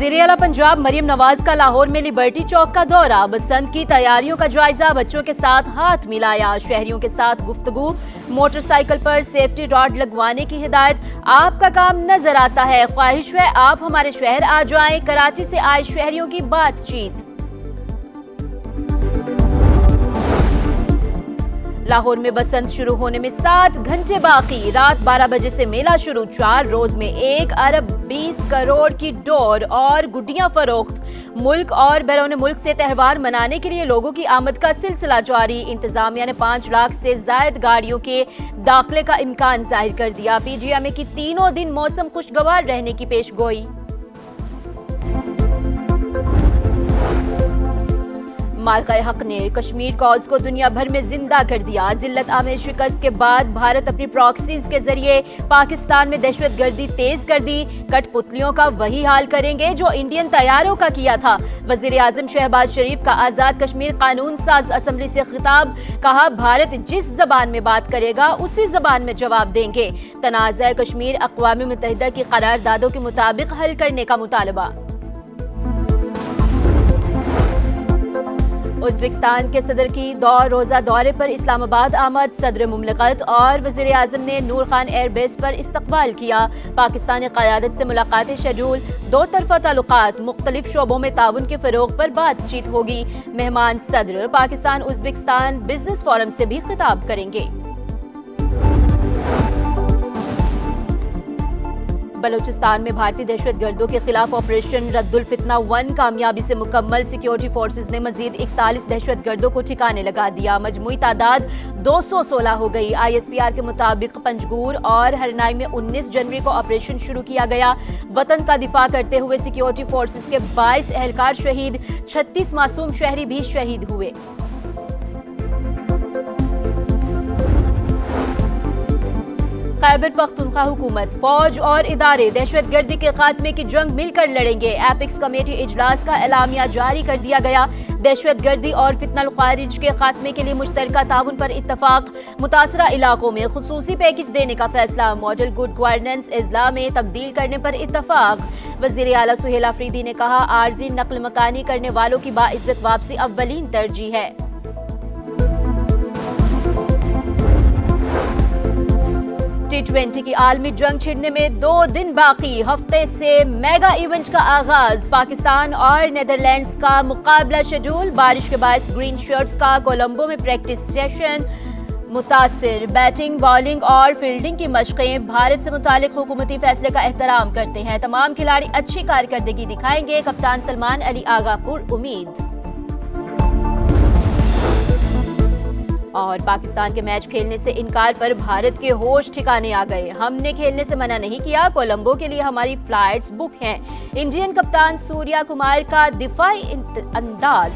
वज़ीर आला पंजाब मरियम नवाज का लाहौर में लिबर्टी चौक का दौरा, बसंत की तैयारियों का जायजा, बच्चों के साथ हाथ मिलाया, शहरियों के साथ गुफ्तगू, मोटरसाइकिल पर सेफ्टी रॉड लगवाने की हिदायत। आपका काम नजर आता है, ख्वाहिश है आप हमारे शहर आ जाएं। कराची से आए शहरियों की बातचीत। लाहौर में बसंत शुरू होने में 7 घंटे बाकी, रात 12 बजे से मेला शुरू, 4 रोज में 1 अरब 20 करोड़ की डोर और गुड्डियां फरोख्त। मुल्क और बैरून मुल्क से त्यौहार मनाने के लिए लोगों की आमद का सिलसिला जारी। इंतजामिया ने 5 लाख से जायद गाड़ियों के दाखिले का इम्कान जाहिर कर दिया। PGMA की तीनों दिन मौसम खुशगवार रहने की पेशगोई। मार्का हक ने कश्मीर कॉज को दुनिया भर में जिंदा कर दिया। जिल्लत आमेज शिकस्त के बाद भारत अपनी प्रॉक्सीज के जरिए पाकिस्तान में दहशतगर्दी तेज कर दी। कठपुतलियों का वही हाल करेंगे जो इंडियन तैयारों का किया था। वजीर आजम शहबाज शरीफ का आजाद कश्मीर कानून साज असम्बली से खिताब, कहा भारत जिस जबान में बात करेगा उसी जबान में जवाब देंगे। तनाज़ा कश्मीर अक़वाम मुत्तहिदा की करारदादों के मुताबिक हल करने का मुतालबा। उज़्बेकिस्तान के सदर की 2 रोज़ा दौरे पर इस्लामाबाद आमद। सदर मुमलिकत और वज़ीर आज़म ने नूर खान एयरबेस पर इस्तकबाल किया। पाकिस्तानी क़यादत से मुलाकातें शेड्यूल, 2 तरफ़ा ताल्लुकात, मुख्तलिफ शोबों में ताउन के फ़रोग़ पर बातचीत होगी। मेहमान सदर पाकिस्तान उज़्बेकिस्तान बिजनेस फोरम से भी खिताब करेंगे। बलूचिस्तान में भारतीय दहशतगर्दों के खिलाफ ऑपरेशन रद्दुल फितना 1 कामयाबी से मुकम्मल। सिक्योरिटी फोर्सेज ने मजीद 41 दहशतगर्दों को ठिकाने लगा दिया। मजमूई तादाद 216 हो गई। ISPR के मुताबिक पंजगूर और हरनाई में 19 जनवरी को ऑपरेशन शुरू किया गया। वतन का दिफा करते हुए सिक्योरिटी फोर्सेज के 22 एहलकार शहीद, 36 मासूम शहरी भी शहीद हुए। खैबर पख्तूनख्वा हुकूमत, फौज और इदारे दहशतगर्दी के खात्मे की जंग मिलकर लड़ेंगे। एपिक्स कमेटी इजलास का एलामिया जारी कर दिया गया। दहशतगर्दी और फितनल खारिज के खात्मे के लिए मुश्तरका ताउन पर इत्तफाक। मुतासरा इलाकों में खुसूसी पैकेज देने का फैसला। मॉडल गुड गवर्नेंस इजला में तब्दील करने पर इत्तफाक। वज़ीर आला सुहेल अफरीदी ने कहा आर्जी नक्ल मकानी करने वालों की बाइज्जत वापसी अव्वलीन तरजीह है। T20 की आलमी जंग छिड़ने में 2 दिन बाकी। हफ्ते से मेगा इवेंट का आगाज। पाकिस्तान और नेदरलैंड्स का मुकाबला शेड्यूल। बारिश के बायस ग्रीन शर्ट्स का कोलंबो में प्रैक्टिस सेशन मुतासिर। बैटिंग, बॉलिंग और फील्डिंग की मशक़ें। भारत से मुतालिक हुकूमती फैसले का एहतराम करते हैं। तमाम खिलाड़ी अच्छी कारकर्दगी दिखाएंगे। कप्तान सलमान अली आगापुर उम्मीद। और पाकिस्तान के मैच खेलने से इनकार पर भारत के होश ठिकाने आ गए। हमने खेलने से मना नहीं किया, कोलंबो के लिए हमारी फ्लाइट्स बुक हैं। इंडियन कप्तान सूर्या कुमार का दिफाई अंदाज।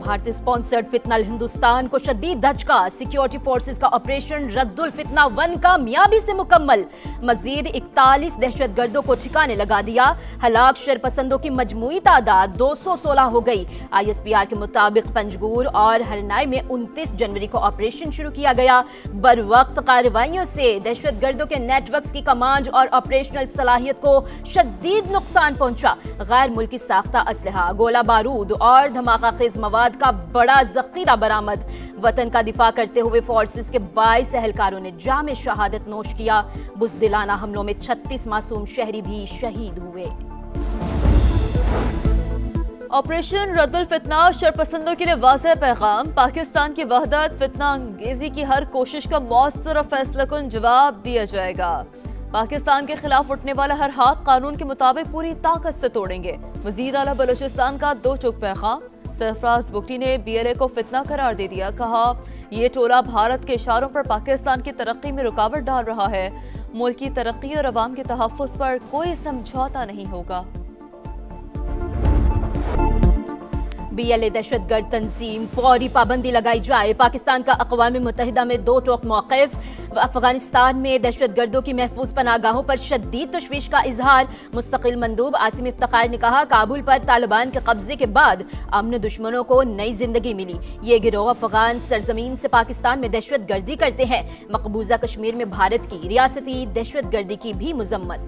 भारतीय स्पॉन्सर्ड फितनल हिंदुस्तान को शदीद धचका। सिक्योरिटी फोर्सेज का ऑपरेशन रद्दुल फितना 1 कामयाबी से मुकम्मल। मजीद 41 दहशतगर्दों को ठिकाने लगा दिया। हलाक शरपसंदों की मजमूई तादाद 216 हो गई। ISPR के मुताबिक पंजगूर और हरनाई में 29 जनवरी को ऑपरेशन शुरू किया गया। बर वक्त कार्रवाइयों से दहशतगर्दों के नेटवर्क्स की कमांड और ऑपरेशनल सलाहियत को शदीद नुकसान पहुंचा। गैर मुल्की साख्ता असलहा, गोला बारूद और धमाका खेज मवाद का बड़ा जखीरा बरामद। वतन का दिफा करते हुए फोर्सेस के 22 एहलकारों ने जामे शहादत नोश किया। बुज़दिलाना हमलों में 36 मासूम शहरी भी शहीद हुए। ऑपरेशन रद्दुल फितना शरपसंदों के लिए वाज़ेह पैगाम। पाकिस्तान की वहदत, फितना अंगेजी की हर कोशिश का मौसर फैसला कुन जवाब दिया जाएगा। पाकिस्तान के खिलाफ उठने वाला हर हाथ कानून के मुताबिक पूरी ताकत से तोड़ेंगे। वज़ीर आला बलूचिस्तान का 2 टूक पैगाम। सरफराज बुगटी ने BLA को फितना करार दे दिया। कहा ये टोला भारत के इशारों पर पाकिस्तान की तरक्की में रुकावट डाल रहा है। मुल्क की तरक्की और अवाम के तहफ़्फ़ुज़ पर कोई समझौता नहीं होगा। BLA दहशतगर्द तंजीम, फौरी पाबंदी लगाई जाए। पाकिस्तान का अक़वाम मुत्तहिदा में 2 टोक मौक़िफ़। अफगानिस्तान में दहशतगर्दों की महफूज पनागाहों पर शदीद तशवीश का इजहार। मुस्तकिल मंदूब आसिम इफ्तिखार ने कहा काबुल पर तालिबान के कब्जे के बाद अमन दुश्मनों को नई जिंदगी मिली। ये गिरोह अफगान सरजमीन से पाकिस्तान में दहशतगर्दी करते हैं। मकबूजा कश्मीर में भारत की रियासती दहशतगर्दी की भी मजम्मत।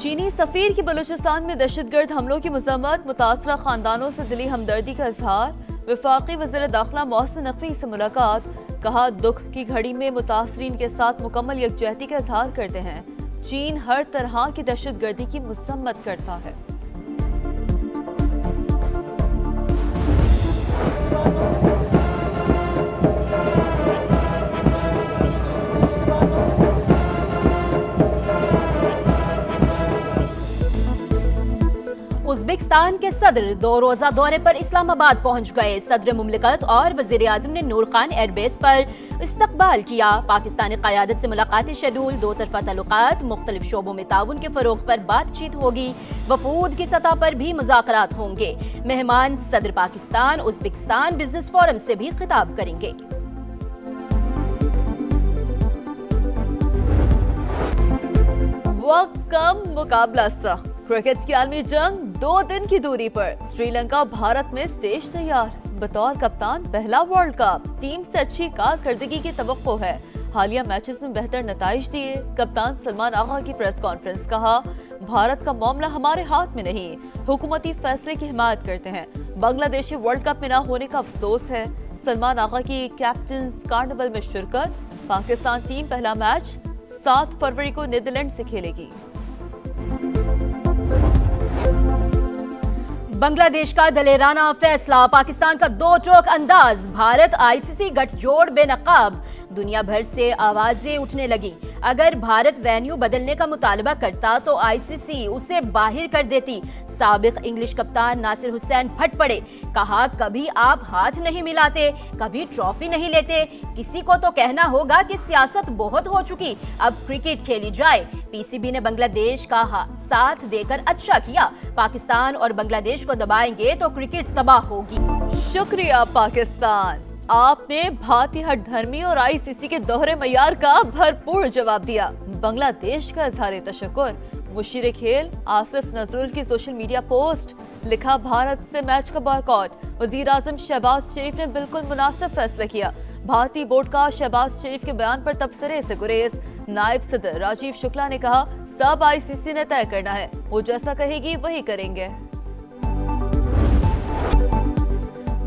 चीनी सफीर की बलूचिस्तान में दहशतगर्द हमलों की मजम्मत, मुतासरा खानदानों से दिली हमदर्दी का इजहार। वफाकी वज़ीर दाखिला मोहसिन नकवी से मुलाकात, कहा दुख की घड़ी में मुतासरीन के साथ मुकम्मल यकजहती का इजहार करते हैं। चीन हर तरह की दहशतगर्दी की मजम्मत करता है। उज़्बेकिस्तान के सदर 2 रोजा दौरे पर इस्लामाबाद पहुंच गए। सदर मुमलिकत और वज़ीर आज़म ने नूर खान एयरबेस पर इस्तकबाल किया। पाकिस्तानी क़यादत से मुलाकाती शेड्यूल, दो तरफ़ा ताल्लुकात, मुख्तलिफ शोबों में ताउन के फ़रोग़ पर बातचीत होगी। वफूद की सतह पर भी मुज़ाकरात होंगे। मेहमान सदर पाकिस्तान उज़्बेकिस्तान बिजनेस फोरम से भी खिताब करेंगे। वक्त कम, मुकाबला सख्त। क्रिकेट की आलमी जंग 2 दिन की दूरी पर। श्रीलंका भारत में स्टेज तैयार। बतौर कप्तान पहला वर्ल्ड कप, टीम से अच्छी कारकर्दगी की तवक्को है। हालिया मैचेस में बेहतर नताइज दिए। कप्तान सलमान आगा की प्रेस कॉन्फ्रेंस, कहा भारत का मामला हमारे हाथ में नहीं, हुकूमती फैसले की हिमायत करते हैं। बांग्लादेशी वर्ल्ड कप में न होने का अफसोस है। सलमान आगा की कैप्टन्स कार्निवल में शिरकत। पाकिस्तान टीम पहला मैच 7 फरवरी को नीदरलैंड से खेलेगी। बांग्लादेश का दलेराना फैसला, पाकिस्तान का दो टोक अंदाज। भारत आईसीसी गठजोड़ बेनकाब। दुनिया भर से आवाजें उठने लगी। अगर भारत वेन्यू बदलने का मुतालबा करता तो आईसीसी उसे बाहर कर देती। साबिक इंग्लिश कप्तान नासिर हुसैन फट पड़े, कहा कभी आप हाथ नहीं मिलाते, कभी ट्रॉफी नहीं लेते। किसी को तो कहना होगा कि सियासत बहुत हो चुकी, अब क्रिकेट खेली जाए। पीसीबी ने बांग्लादेश का साथ देकर अच्छा किया। पाकिस्तान और बांग्लादेश को दबाएंगे तो क्रिकेट तबाह होगी। शुक्रिया पाकिस्तान, आपने भारतीय हट धर्मी और आईसीसी के दोहरे मयार का भरपूर जवाब दिया। बांग्लादेश का इजहार तशक्कुर। मुशीर खेल आसिफ नजरुल की सोशल मीडिया पोस्ट, लिखा भारत से मैच का बॉयकॉट। वजीर आजम शहबाज शरीफ ने बिल्कुल मुनासिब फैसला किया। भारतीय बोर्ड का शहबाज शरीफ के बयान पर तबसरे से गुरेज। नायब सदर राजीव शुक्ला ने कहा सब आईसीसी ने तय करना है, वो जैसा कहेगी वही करेंगे।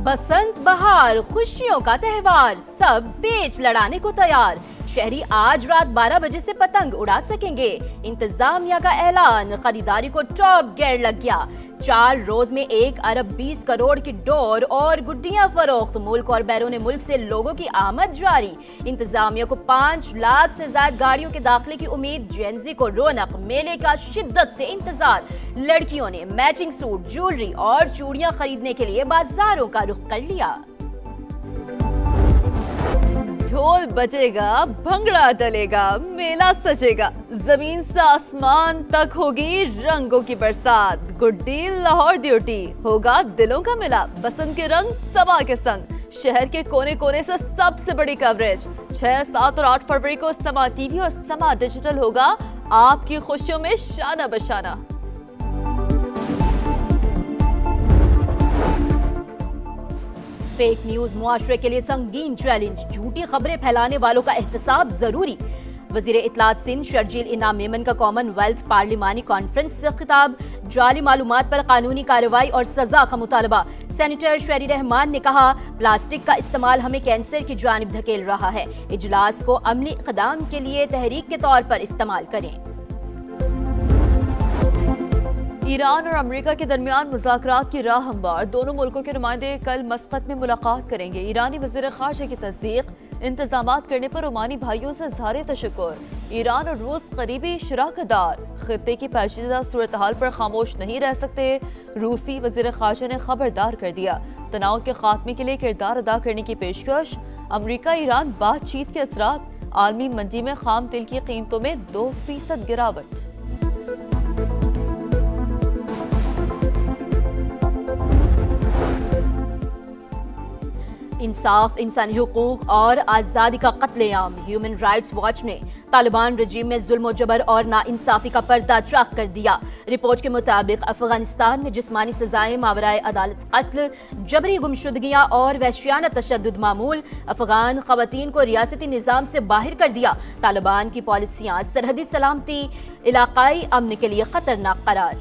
बसंत बहार, खुशियों का त्योहार, सब पेच लड़ाने को तैयार। शहरी आज रात 12 बजे से पतंग उड़ा सकेंगे। इंतजामिया का ऐलान, खरीदारी को टॉप गियर लग गया। 4 रोज में 1 अरब 20 करोड़ की डोर और गुड्डियां फरोख्त। मुल्क और बैरून मुल्क से लोगों की आमद जारी। इंतजामिया को 5 लाख से ज्यादा गाड़ियों के दाखिले की उम्मीद। जेंजी को रौनक, मेले का शिद्दत से इंतजार। लड़कियों ने मैचिंग सूट, ज्वेलरी और चूड़ियां खरीदने के लिए बाजारों का रुख कर लिया। ढोल बजेगा, भंगड़ा डलेगा, मेला सजेगा, जमीन से आसमान तक होगी रंगों की बरसात। गुड्डी लाहौर ड्यूटी, होगा दिलों का मिला, बसंत के रंग समा के संग। शहर के कोने कोने से सबसे बड़ी कवरेज। 6, 7 और 8 फरवरी को समा टीवी और समा डिजिटल होगा आपकी खुशियों में शाना बशाना। फेक न्यूज मुआशरे के लिए संगीन चैलेंज। झूठी खबरें फैलाने वालों का एहतसाब जरूरी। वजीर इत्तलात सिंध शर्जील इनाम मेमन का कॉमनवेल्थ पार्लिमानी कॉन्फ्रेंस से खिताब। जाली मालूमात पर कानूनी कार्रवाई और सजा का मुतालबा। सेनेटर शहरी रहमान ने कहा प्लास्टिक का इस्तेमाल हमें कैंसर की जानिब धकेल रहा है। इजलास को अमली इक़दाम के लिए तहरीक के तौर पर इस्तेमाल करें। ईरान और अमेरिका के दरमियान मुज़ाकरात की राह हमवार। दोनों मुल्कों के नुमाइंदे कल मस्कत में मुलाकात करेंगे। ईरानी वज़ीर ख़ारजा की तस्दीक, इंतजामात करने पर ओमानी भाइयों से इज़हार तशक्कुर। ईरान और रूस करीबी शराकतदार, खित्ते की पेचीदा सूरत हाल पर खामोश नहीं रह सकते। रूसी वज़ीर ख़ारजा ने खबरदार कर दिया, तनाव के खात्मे के लिए किरदार अदा करने की पेशकश। अमेरिका ईरान बातचीत के असरात, आलमी मंडी में खाम तेल की कीमतों में 2% गिरावट। انصاف، انسانی حقوق اور آزادی کا قتل عام۔ ہیومن رائٹس واچ نے طالبان رجیم میں ظلم و جبر اور ناانصافی کا پردہ چاک کر دیا۔ رپورٹ کے مطابق افغانستان میں جسمانی سزائیں، ماورائے عدالت قتل، جبری گمشدگیاں اور وحشیانہ تشدد معمول۔ افغان خواتین کو ریاستی نظام سے باہر کر دیا۔ طالبان کی پالیسیاں سرحدی سلامتی، علاقائی امن کے لیے خطرناک قرار۔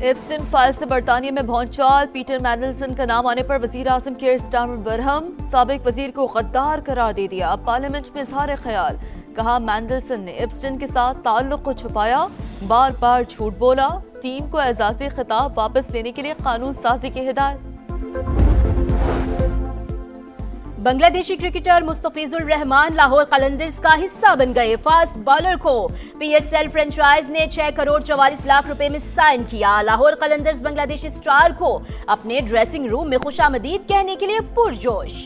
ایپسٹن فائل سے برطانیہ میں بھونچال، پیٹر مینڈلسن کا نام آنے پر وزیر اعظم کیئر سٹارمر برہم سابق وزیر کو غدار قرار دے دیا۔ پارلیمنٹ میں اظہار خیال، کہا مینڈلسن نے ایپسٹن کے ساتھ تعلق کو چھپایا، بار بار جھوٹ بولا۔ ٹیم کو اعزازی خطاب واپس لینے کے لیے قانون سازی کی ہدایت۔ بنگلہ دیشی کرکٹر مستفیض الرحمان لاہور قلندرز کا حصہ بن گئے۔ فاسٹ بالر کو پی ایس ایل فرنچائز نے 6 کروڑ 44 لاکھ روپے میں سائن کیا۔ لاہور قلندرز بنگلہ دیشی سٹار کو اپنے ڈریسنگ روم میں خوش آمدید کہنے کے لیے پرجوش۔